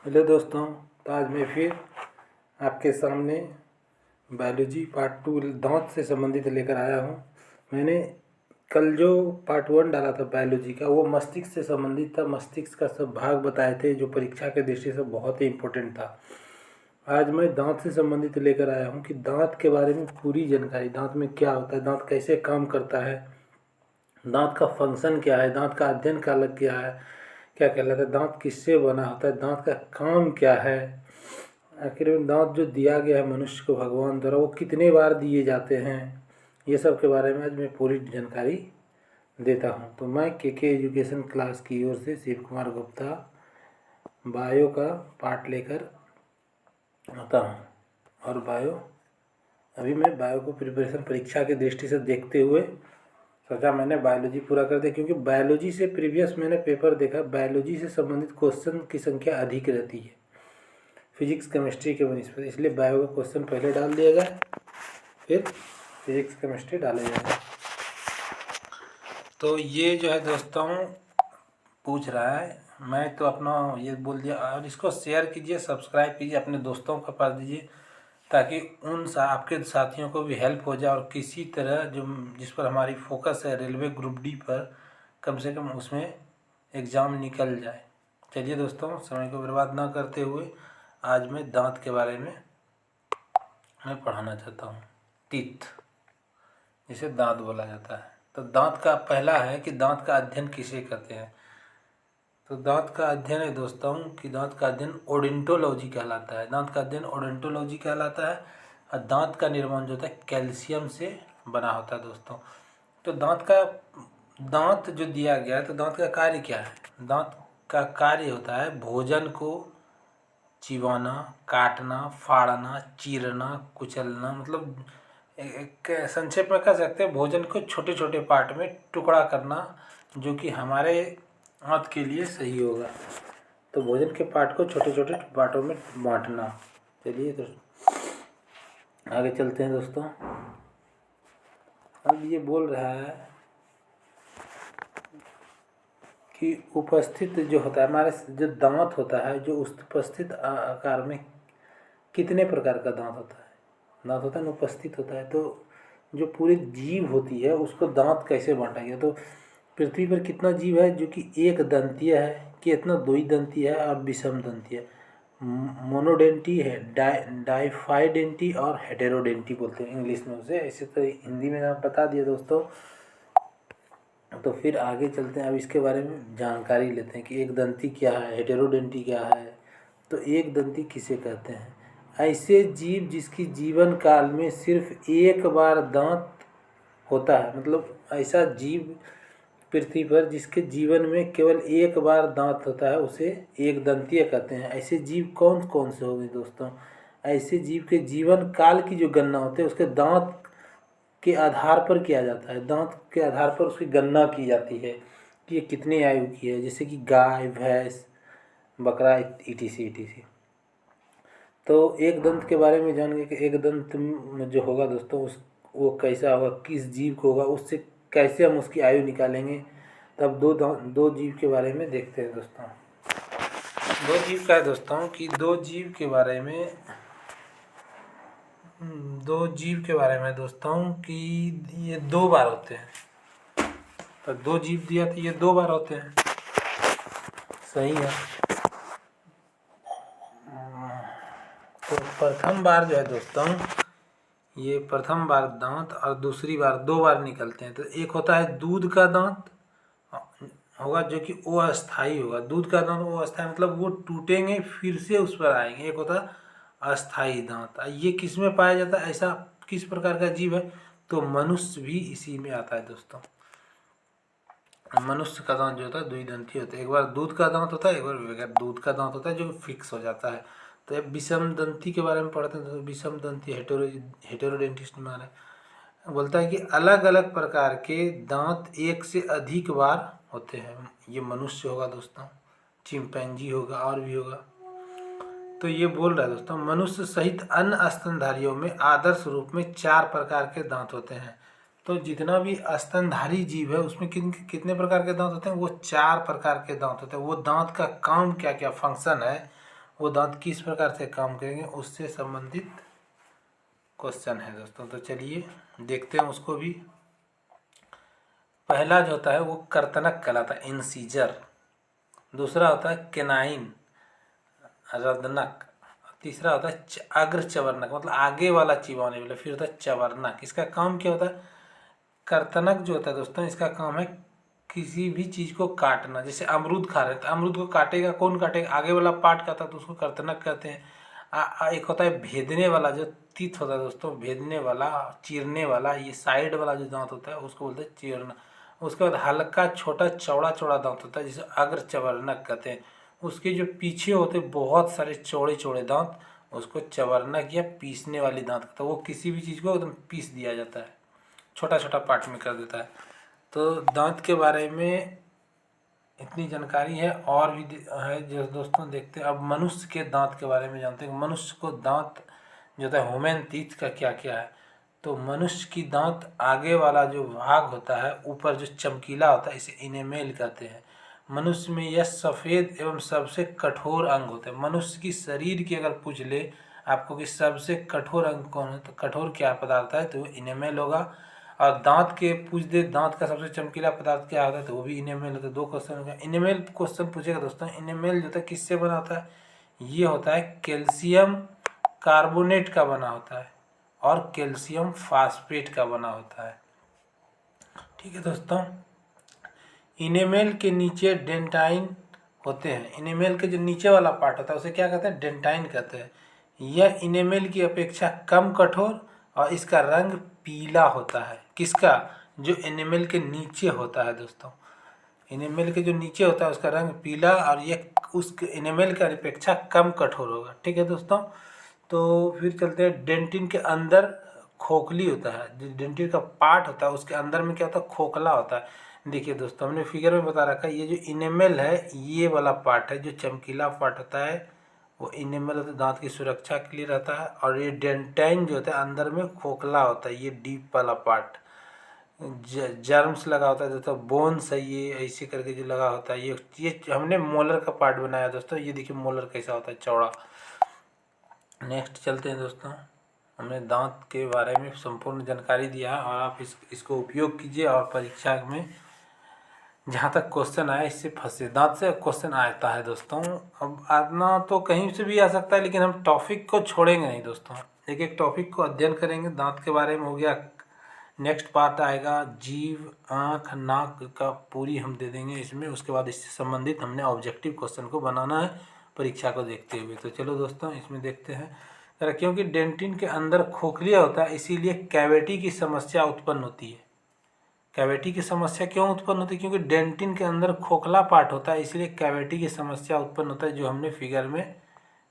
Hello दोस्तों, तो आज मैं फिर आपके सामने बायोलॉजी पार्ट 2 दांत से संबंधित लेकर आया हूँ। मैंने कल जो पार्ट 1 डाला था बायोलॉजी का, वो मस्तिष्क से संबंधित था। मस्तिष्क का सब भाग बताए थे जो परीक्षा के दृष्टि से बहुत ही इम्पोर्टेंट था। आज मैं दांत से संबंधित लेकर आया हूँ कि दांत के बारे में पूरी जानकारी, दांत में क्या होता है, दांत कैसे काम करता है, दांत का फंक्शन क्या है, दांत का अध्ययन काल क्या है, क्या कहलाता है, दांत किससे बना होता है, दांत का काम क्या है, आखिर में दांत जो दिया गया है मनुष्य को भगवान द्वारा वो कितने बार दिए जाते हैं, ये सब के बारे में आज मैं पूरी जानकारी देता हूँ। तो मैं के एजुकेशन क्लास की ओर से शिव कुमार गुप्ता बायो का पार्ट लेकर आता हूँ। और अभी मैं बायो को प्रिपरेशन परीक्षा की दृष्टि से देखते हुए सोचा मैंने बायोलॉजी पूरा कर दिया, क्योंकि बायोलॉजी से प्रीवियस मैंने पेपर देखा, बायोलॉजी से संबंधित क्वेश्चन की संख्या अधिक रहती है फिजिक्स केमिस्ट्री के बनस्पति, इसलिए बायो का क्वेश्चन पहले डाल दिया गया, फिर फिजिक्स केमिस्ट्री डाले जाएगा। तो ये जो है दोस्तों पूछ रहा है, मैं तो अपना ये बोल दिया, और इसको शेयर कीजिए, सब्सक्राइब कीजिए, अपने दोस्तों के पास दीजिए, ताकि आपके साथियों को भी हेल्प हो जाए। और किसी तरह जो जिस पर हमारी फोकस है रेलवे ग्रुप डी पर, कम से कम उसमें एग्ज़ाम निकल जाए। चलिए दोस्तों, समय को बर्बाद ना करते हुए आज मैं दांत के बारे में मैं पढ़ाना चाहता हूँ। टीथ, जिसे दांत बोला जाता है। तो दांत का पहला है कि दांत का अध्ययन किसे कहते हैं। तो दांत का अध्ययन है दोस्तों कि दांत का अध्ययन ओडोंटोलॉजी कहलाता है। दांत का अध्ययन ओडोंटोलॉजी कहलाता है। और दांत का निर्माण जो होता है कैल्शियम से बना होता है दोस्तों। तो दांत जो दिया गया है, तो दांत का कार्य क्या है। दांत का कार्य होता है भोजन को चिबाना, काटना, फाड़ना, चीरना, कुचलना, मतलब एक संक्षेप में कह सकते हैं भोजन को छोटे छोटे पार्ट में टुकड़ा करना, जो कि हमारे हाथ के लिए सही होगा। तो भोजन के पार्ट को छोटे छोटे पार्टों में बांटना। चलिए तो आगे चलते हैं दोस्तों। अब ये बोल रहा है कि उपस्थित जो होता है हमारे जो दांत होता है, जो उपस्थित आकार में कितने प्रकार का दांत होता है। दांत होता है ना, उपस्थित होता है। तो जो पूरी जीव होती है उसको दांत कैसे बांटा गया। तो पृथ्वी पर कितना जीव है जो कि एक दंतीय है, कितना द्विदंतीय है और विषम दंतीय, मोनोडेंटी है, डाइफाइडेंटी और हेटेरोडेंटी बोलते हैं इंग्लिश में उसे। ऐसे तो हिंदी में आप बता दिए दोस्तों। तो फिर आगे चलते हैं, अब इसके बारे में जानकारी लेते हैं कि एक दंती क्या है, हेटेरोडेंटी क्या है। तो एक दंती किसे कहते हैं। ऐसे जीव जिसकी जीवन काल में सिर्फ एक बार दांत होता है, मतलब ऐसा जीव पृथ्वी पर जिसके जीवन में केवल एक बार दांत होता है, उसे एक दंतीय कहते हैं। ऐसे जीव कौन कौन से होंगे दोस्तों। ऐसे जीव के जीवन काल की जो गणना होती है उसके दांत के आधार पर किया जाता है। दांत के आधार पर उसकी गणना की जाती है कि ये कितनी आयु की है, जैसे कि गाय, भैंस, बकरा, इटीसी इटीसी। तो एक दंत के बारे में जानेंगे कि एक दंत जो होगा दोस्तों वो कैसा होगा, किस जीव को होगा, उससे कैसे हम उसकी आयु निकालेंगे। तब दो जीव के बारे में देखते हैं दोस्तों। दो जीव का है दोस्तों कि दो जीव के बारे में दोस्तों कि ये दो बार होते हैं। तो दो जीव दिया तो ये दो बार होते हैं, सही है। तो प्रथम बार जो है दोस्तों, ये प्रथम बार दांत और दूसरी बार दो बार निकलते हैं। तो एक होता है दूध का दांत होगा जो कि वो अस्थाई होगा। दूध का दांत वो अस्थाई, मतलब वो टूटेंगे फिर से उस पर आएंगे। एक होता है अस्थाई दांत। ये किस में पाया जाता है, ऐसा किस प्रकार का जीव है। तो मनुष्य भी इसी में आता है दोस्तों। मनुष्य का दांत जो होता है द्विदंती होता है। एक बार दूध का दांत होता है, एक बार बगैर दूध का दांत होता है जो फिक्स हो जाता है। तो अब विषम दंती के बारे में पढ़ते हैं। तो विषम दंती हेटेरोडेंटिस्ट में बोलता है कि अलग अलग प्रकार के दांत एक से अधिक बार होते हैं। ये मनुष्य होगा दोस्तों, चिंपैंजी होगा और भी होगा। तो ये बोल रहा है दोस्तों, मनुष्य सहित अन्य स्तनधारियों में आदर्श रूप में 4 प्रकार के दांत होते हैं। तो जितना भी स्तनधारी जीव है उसमें कितने प्रकार के दांत होते हैं, वो 4 प्रकार के दांत होते हैं। वो दांत का काम क्या क्या फंक्शन है वो दांत किस प्रकार से काम करेंगे उससे संबंधित क्वेश्चन है दोस्तों। तो चलिए देखते हैं उसको भी। पहला जो होता है वो कर्तनक कहलाता है, इंसीजर। दूसरा होता है केनाइन, रदनक। तीसरा होता है अग्र चवर्णक, मतलब आगे वाला चिबाने वाला। फिर होता है चवर्णक। इसका काम क्या होता है? कर्तनक जो होता है दोस्तों, इसका काम है किसी भी चीज़ को काटना। जैसे अमरूद खा रहे हैं तो अमरूद को काटेगा कौन? काटेगा आगे वाला पार्ट कहता है, तो उसको कर्तनक कहते हैं। एक होता है भेदने वाला, जो तीत होता है दोस्तों, भेदने वाला, चीरने वाला, ये साइड वाला जो दांत होता है उसको बोलते हैं चीरना। उसके बाद हल्का छोटा चौड़ा चौड़ा दांत होता है जिसे अग्र चवर्णक कहते हैं। उसके जो पीछे होते बहुत सारे चौड़े चौड़े दांत, उसको चवर्णक या पीसने वाली दांत कहता है। वो किसी भी चीज़ को एकदम पीस दिया जाता है, छोटा छोटा पार्ट में कर देता है। तो दांत के बारे में इतनी जानकारी है। और भी है जो दोस्तों देखते हैं। अब मनुष्य के दांत के बारे में जानते हैं। मनुष्य को दांत जो होता है ह्यूमन टीथ का क्या क्या है। तो मनुष्य की दांत आगे वाला जो भाग होता है ऊपर जो चमकीला होता है इसे इनेमेल कहते हैं। मनुष्य में यह सफ़ेद एवं सबसे कठोर अंग होता है। मनुष्य की शरीर की अगर पूछ ले आपको कि सबसे कठोर अंग कौन है, तो कठोर क्या पदार्थ है, तो वो इनेमेल होगा। और दांत के पूछ दे दांत का सबसे चमकीला पदार्थ क्या होता है, तो वो भी इनेमेल होता है। दो क्वेश्चन हो गया। इनेमेल क्वेश्चन पूछेगा दोस्तों। इनेमेल जो होता है किससे बना होता है? ये होता है कैल्शियम कार्बोनेट का बना होता है और कैल्शियम फास्फेट का बना होता है। ठीक है दोस्तों। इनेमेल के नीचे डेंटाइन होते हैं। इनेमेल के जो नीचे वाला पार्ट होता है उसे क्या कहते हैं? डेंटाइन कहते हैं। यह इनेमेल की अपेक्षा कम कठोर और इसका रंग पीला होता है। किसका? जो इनेमेल के नीचे होता है दोस्तों। इनेमेल के जो नीचे होता है उसका रंग पीला और ये उस इनेमेल की अपेक्षा कम कठोर होगा। ठीक है दोस्तों। तो फिर चलते हैं। डेंटिन के अंदर खोखली होता है। जो डेंटिन का पार्ट होता है उसके अंदर में क्या होता है? खोखला होता है। देखिए दोस्तों हमने फिगर में बता रखा है। ये जो इनेमेल है ये वाला पार्ट है, जो चमकीला पार्ट होता है वो इनेमेल होता है, दांत की सुरक्षा के लिए रहता है। और ये डेंटाइन जो होता है अंदर में खोखला होता है, ये डीप वाला पार्ट जर्म्स लगा होता है दोस्तों। बोन्स है ये ऐसे करके जो लगा होता है। ये हमने मोलर का पार्ट बनाया दोस्तों। ये देखिए मोलर कैसा होता है, चौड़ा। नेक्स्ट चलते हैं दोस्तों। हमने दांत के बारे में संपूर्ण जानकारी दिया है और आप इसको उपयोग कीजिए और परीक्षा में जहाँ तक क्वेश्चन आए इससे फंसे। दांत से क्वेश्चन आता है दोस्तों। अब आना तो कहीं से भी आ सकता है, लेकिन हम टॉपिक को छोड़ेंगे नहीं दोस्तों। एक एक टॉपिक को अध्ययन करेंगे। दांत के बारे में हो गया। नेक्स्ट पार्ट आएगा जीभ, आँख, नाक का पूरी हम दे देंगे इसमें। उसके बाद इससे संबंधित हमने ऑब्जेक्टिव क्वेश्चन को बनाना है परीक्षा को देखते हुए। तो चलो दोस्तों इसमें देखते हैं। क्योंकि डेंटिन के अंदर खोखलिया होता है इसीलिए कैविटी की समस्या उत्पन्न होती है। कैविटी की समस्या क्यों उत्पन्न होती है? क्योंकि डेंटिन के अंदर खोखला पार्ट होता है इसलिए कैविटी की समस्या उत्पन्न होता है, जो हमने फिगर में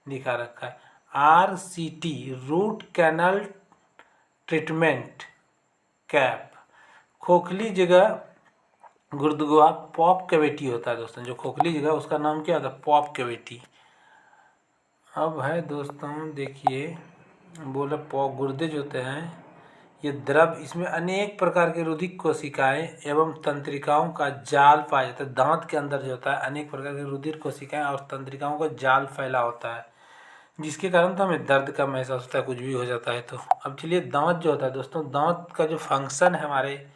दिखा रखा है। RCT root canal treatment cap, खोखली जगह गुरुद्वारा पॉप कैविटी होता है दोस्तों। जो खोखली जगह उसका नाम क्या होता है? Pop cavity. अब है दोस्तों देखिए बोला पॉप गुर्दे जो होते हैं ये द्रव, इसमें अनेक प्रकार के रुधिर कोशिकाएं एवं तंत्रिकाओं का जाल पाया जाता है। दांत के अंदर जो होता है अनेक प्रकार के रुधिर कोशिकाएं और तंत्रिकाओं का जाल फैला होता है, जिसके कारण तो हमें दर्द का महसूस होता है, कुछ भी हो जाता है। तो अब चलिए दांत जो होता है दोस्तों, दांत का जो फंक्शन है हमारे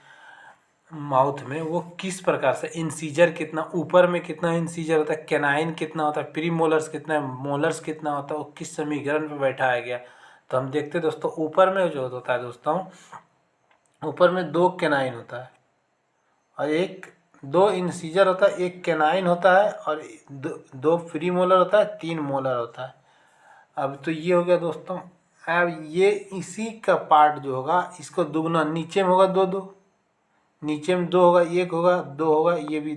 माउथ में वो किस प्रकार से, इंसीजर कितना ऊपर में, कितना इंसीजर होता है, कैनाइन कितना होता है, प्री मोलर्स कितना है, मोलर्स कितना होता है, वो किस समीकरण पे बैठाया गया। तो हम देखते हैं दोस्तों ऊपर में जो होता है दोस्तों, ऊपर में 2 कैनाइन होता है और 2 इंसीजर होता है, 1 कैनाइन होता है और 2 प्री मोलर होता है, 3 मोलर होता है। अब तो ये हो गया दोस्तों। अब ये इसी का पार्ट जो होगा इसको दुगना, नीचे में होगा 2 नीचे में 2 होगा, 1 होगा, 2 होगा, ये भी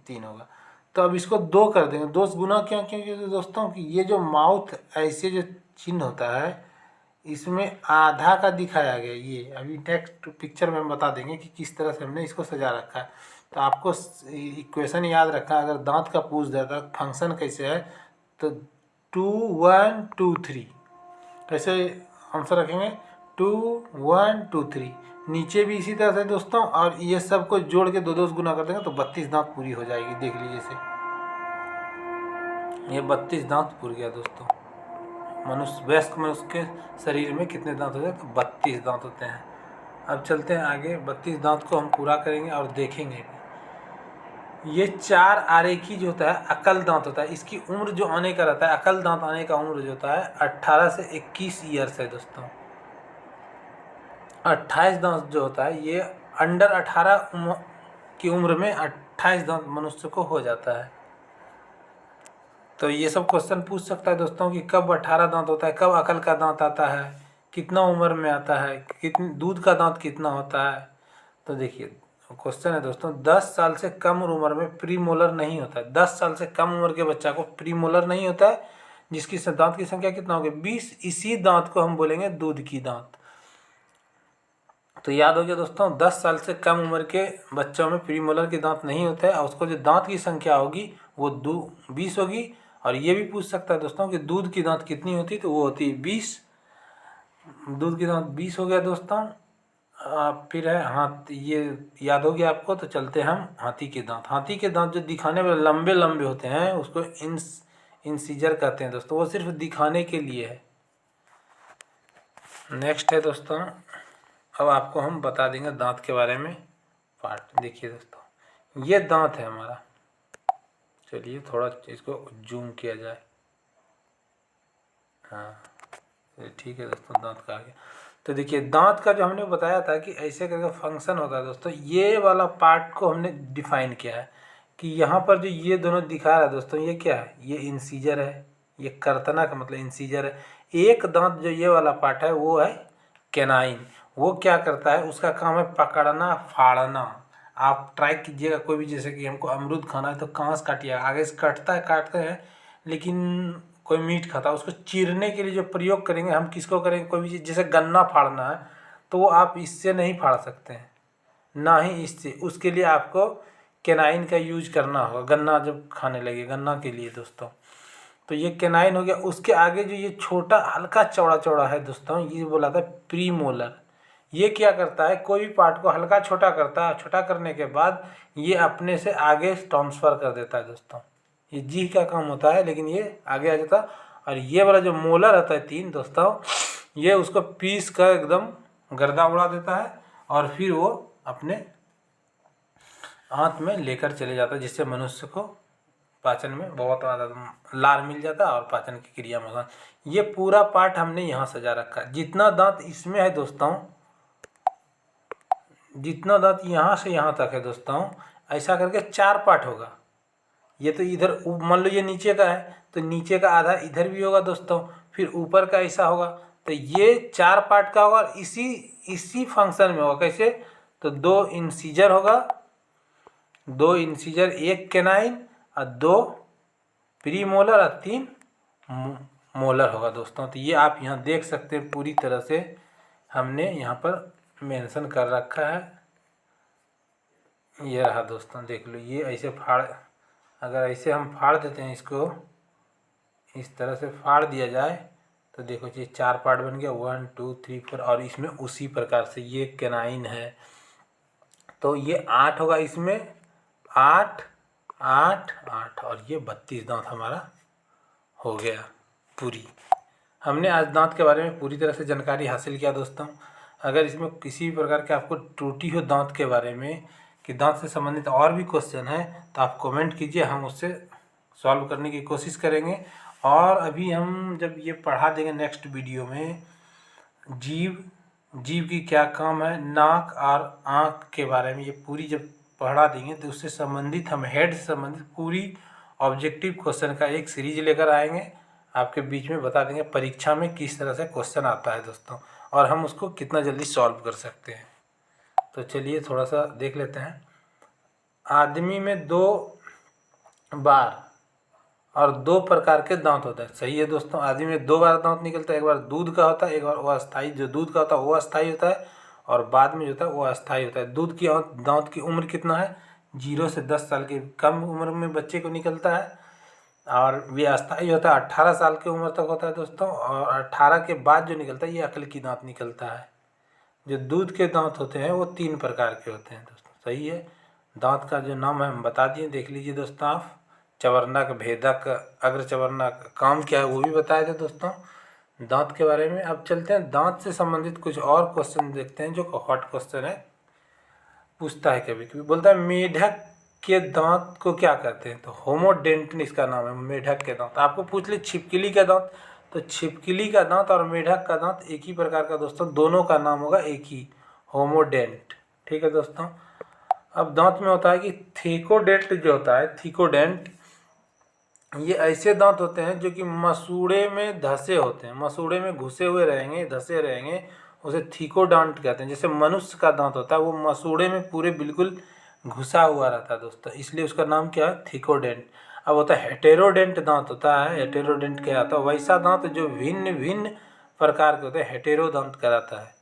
3 होगा। तो अब इसको 2 कर देंगे। 2 गुना क्यों? क्योंकि दोस्तों कि ये जो माउथ ऐसे जो चिन्ह होता है इसमें आधा का दिखाया गया। ये अभी नेक्स्ट पिक्चर में हम बता देंगे कि किस तरह से हमने इसको सजा रखा है। तो आपको इक्वेशन याद रखना, अगर दांत का पूछ देता फंक्शन कैसे है तो 2 1 2 3 कैसे आंसर रखेंगे, 2 1 2 3। नीचे भी इसी तरह से दोस्तों, और ये सब को जोड़ के 2 गुना कर देंगे तो 32 दांत पूरी हो जाएगी। देख लीजिए इसे, ये 32 दांत पूर गया दोस्तों। मनुष्य वयस्क मनुष्य के शरीर में कितने दांत होते हैं? तो 32 दांत होते हैं। अब चलते हैं आगे, 32 दांत को हम पूरा करेंगे और देखेंगे। ये 4 आरेखी जो होता है अकल दांत होता है, इसकी उम्र जो आने का रहता है, अकल दांत आने का उम्र जो होता है 18 से 21 ईयर्स है दोस्तों। 28 दांत जो होता है ये अंडर 18 की उम्र में 28 दांत मनुष्य को हो जाता है। तो ये सब क्वेश्चन पूछ सकता है दोस्तों कि कब 18 दांत होता है, कब अकल का दांत आता है, कितना उम्र में आता है, कितनी दूध का दांत कितना होता है। तो देखिए क्वेश्चन है दोस्तों, 10 साल से कम उम्र में प्री मोलर नहीं होता है। 10 साल से कम उम्र के बच्चा को प्री मोलर नहीं होता है, जिसकी दांत की संख्या कितना होगी? 20। इसी दांत को हम बोलेंगे दूध की दांत। तो याद हो गया दोस्तों, 10 साल से कम उम्र के बच्चों में प्री मोलर के दांत नहीं होते हैं और उसको जो दांत की संख्या होगी वो 20 होगी। और ये भी पूछ सकता है दोस्तों कि दूध की दांत कितनी होती है, तो वो होती है 20। दूध की दांत 20 हो गया दोस्तों। फिर है हाथ, ये याद हो गया आपको। तो चलते हैं हम हाथी के दांत। हाथी के दांत जो दिखाने में लंबे लंबे होते हैं उसको इंसीजर कहते हैं दोस्तों, वो सिर्फ दिखाने के लिए है। नेक्स्ट है दोस्तों, अब आपको हम बता देंगे दांत के बारे में पार्ट। देखिए दोस्तों ये दांत है हमारा, चलिए थोड़ा इसको जूम किया जाए। हाँ ठीक है दोस्तों, दांत का आ गया। तो देखिए दांत का जो हमने बताया था कि ऐसे करके फंक्शन होता है दोस्तों, ये वाला पार्ट को हमने डिफाइन किया है कि यहाँ पर जो ये दोनों दिखा रहा है दोस्तों, ये क्या है? ये इंसीजर है, ये कर्तना का मतलब इंसीजर है। एक दांत जो ये वाला पार्ट है वो है कैनाइन। वो क्या करता है? उसका काम है पकड़ना फाड़ना। आप ट्राई कीजिएगा कोई भी, जैसे कि हमको अमरूद खाना है तो कहाँ से काटिएगा? आगे से काटते हैं, लेकिन कोई मीट खाता है उसको चीरने के लिए जो प्रयोग करेंगे हम, किसको करेंगे? कोई भी चीज़, जैसे गन्ना फाड़ना है तो वो आप इससे नहीं फाड़ सकते हैं, ना ही इससे। उसके लिए आपको कैनाइन का यूज करना होगा, गन्ना जब खाने लगे, गन्ना के लिए दोस्तों। तो ये कैनाइन हो गया। उसके आगे जो ये छोटा हल्का चौड़ा चौड़ा है दोस्तों, ये बोला था प्री मोलर। ये क्या करता है? कोई भी पार्ट को हल्का छोटा करता है, छोटा करने के बाद ये अपने से आगे ट्रांसफ़र कर देता है दोस्तों। ये जी का काम होता है, लेकिन ये आगे आ जाता है। और ये वाला जो मोलर रहता है 3 दोस्तों, ये उसको पीस कर एकदम गर्दा उड़ा देता है और फिर वो अपने हाथ में लेकर चले जाता है, जिससे मनुष्य को पाचन में बहुत ज़्यादा लार मिल जाता है और पाचन की क्रिया में। ये पूरा पार्ट हमने यहाँ सजा रखा है। जितना दांत इसमें है दोस्तों, जितना दांत यहाँ से यहाँ तक है दोस्तों, ऐसा करके 4 पार्ट होगा। ये तो इधर मान लो ये नीचे का है तो नीचे का आधा इधर भी होगा दोस्तों, फिर ऊपर का ऐसा होगा। तो ये 4 पार्ट का होगा और इसी फंक्शन में होगा। कैसे? तो 2 इंसीजर होगा, 2 इंसीजर, 1 कैनाइन और 2 प्री मोलर और 3 मोलर होगा दोस्तों। तो ये आप यहाँ देख सकते हैं, पूरी तरह से हमने यहाँ पर मेंशन कर रखा है। ये रहा दोस्तों, देख लो। ये ऐसे अगर ऐसे हम फाड़ देते हैं इसको, इस तरह से फाड़ दिया जाए तो देखो ये 4 पार्ट बन गया, 1 2 3 4। और इसमें उसी प्रकार से ये कैनाइन है तो ये 8 होगा इसमें, 8 8 8 और ये 32 दांत हमारा हो गया पूरी। हमने आज दांत के बारे में पूरी तरह से जानकारी हासिल किया दोस्तों। अगर इसमें किसी भी प्रकार के आपको त्रुटि हो दांत के बारे में, कि दांत से संबंधित और भी क्वेश्चन है, तो आप कमेंट कीजिए, हम उससे सॉल्व करने की कोशिश करेंगे। और अभी हम जब ये पढ़ा देंगे नेक्स्ट वीडियो में, जीव की क्या काम है, नाक और आँख के बारे में ये पूरी जब पढ़ा देंगे तो उससे संबंधित हम हेड से संबंधित पूरी ऑब्जेक्टिव क्वेश्चन का एक सीरीज लेकर आएंगे, आपके बीच में बता देंगे परीक्षा में किस तरह से क्वेश्चन आता है दोस्तों, और हम उसको कितना जल्दी सॉल्व कर सकते हैं। तो चलिए थोड़ा सा देख लेते हैं। आदमी में 2 बार और 2 प्रकार के दांत होते हैं। सही है दोस्तों, आदमी में 2 बार दांत निकलता है। एक बार दूध का होता है, एक बार वो अस्थाई। जो दूध का होता है वो अस्थाई होता है और बाद में जो होता है वो अस्थाई होता है। दूध की दांत की उम्र कितना है? 0 से 10 साल की कम उम्र में बच्चे को निकलता है। और ये अस्थाई होता है, 18 साल की उम्र तक होता है दोस्तों। और 18 के बाद जो निकलता है ये अकल की दांत निकलता है। जो दूध के दांत होते हैं वो 3 प्रकार के होते हैं दोस्तों। सही है। दांत का जो नाम है हम बता दिए, देख लीजिए दोस्तों आप। चवर्णक, भेदक, अग्र चवर्णक, काम क्या है वो भी बताए थे दोस्तों। दांत के बारे में। अब चलते हैं दांत से संबंधित कुछ और क्वेश्चन देखते हैं जो हॉट क्वेश्चन है, पूछता है कभी कभी। बोलता है मेढक के दांत को क्या कहते हैं? तो होमोडेंटिन इसका नाम है, मेढक के दांत। आपको पूछ ले छिपकली का दांत, तो छिपकली का दांत और मेढक का दांत एक ही प्रकार का दोस्तों, दोनों का नाम होगा एक ही, होमोडेंट। ठीक है दोस्तों। अब दांत में होता है कि थिकोडेंट जो होता है, थिकोडेंट, ये ऐसे दांत होते हैं जो कि मसूड़े में धंसे होते हैं, मसूड़े में घुसे हुए रहेंगे, धंसे रहेंगे, उसे थिकोडांट कहते हैं। जैसे मनुष्य का दांत होता है वो मसूड़े में पूरे बिल्कुल घुसा हुआ रहता है दोस्तों, इसलिए उसका नाम क्या है? थिकोडेंट। अब होता है हेटेरोडेंट दांत होता है, हेटेरोडेंट क्या आता है? वैसा दांत जो भिन्न भिन्न प्रकार के होते हैं, हेटेरोदांत कहलाता है।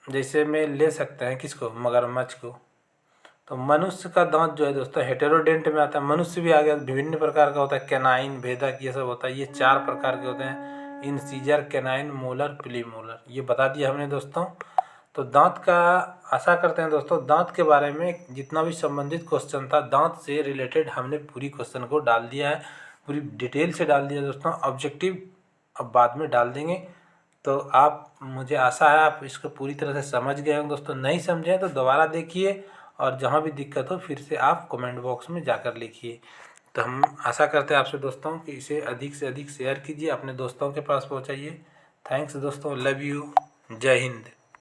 जैसे में ले सकते हैं किसको? मगरमच्छ को। तो मनुष्य का दांत जो है दोस्तों हेटेरोडेंट में आता है। मनुष्य भी आ गया, विभिन्न प्रकार का होता है, कैनाइन, भेदक, ये सब होता है। ये 4 प्रकार के होते हैं, इंसीजर, कैनाइन, मोलर, प्रीमोलर, ये बता दिया हमने दोस्तों। तो दांत का, आशा करते हैं दोस्तों दांत के बारे में जितना भी संबंधित क्वेश्चन था, दांत से रिलेटेड हमने पूरी क्वेश्चन को डाल दिया है, पूरी डिटेल से डाल दिया दोस्तों। ऑब्जेक्टिव अब बाद में डाल देंगे। तो आप, मुझे आशा है आप इसको पूरी तरह से समझ गए होंगे दोस्तों। नहीं समझे तो दोबारा देखिए, और जहाँ भी दिक्कत हो फिर से आप कमेंट बॉक्स में जाकर लिखिए। तो हम आशा करते हैं आपसे दोस्तों कि इसे अधिक से अधिक शेयर कीजिए, अपने दोस्तों के पास पहुँचाइए। थैंक्स दोस्तों, लव यू, जय हिंद।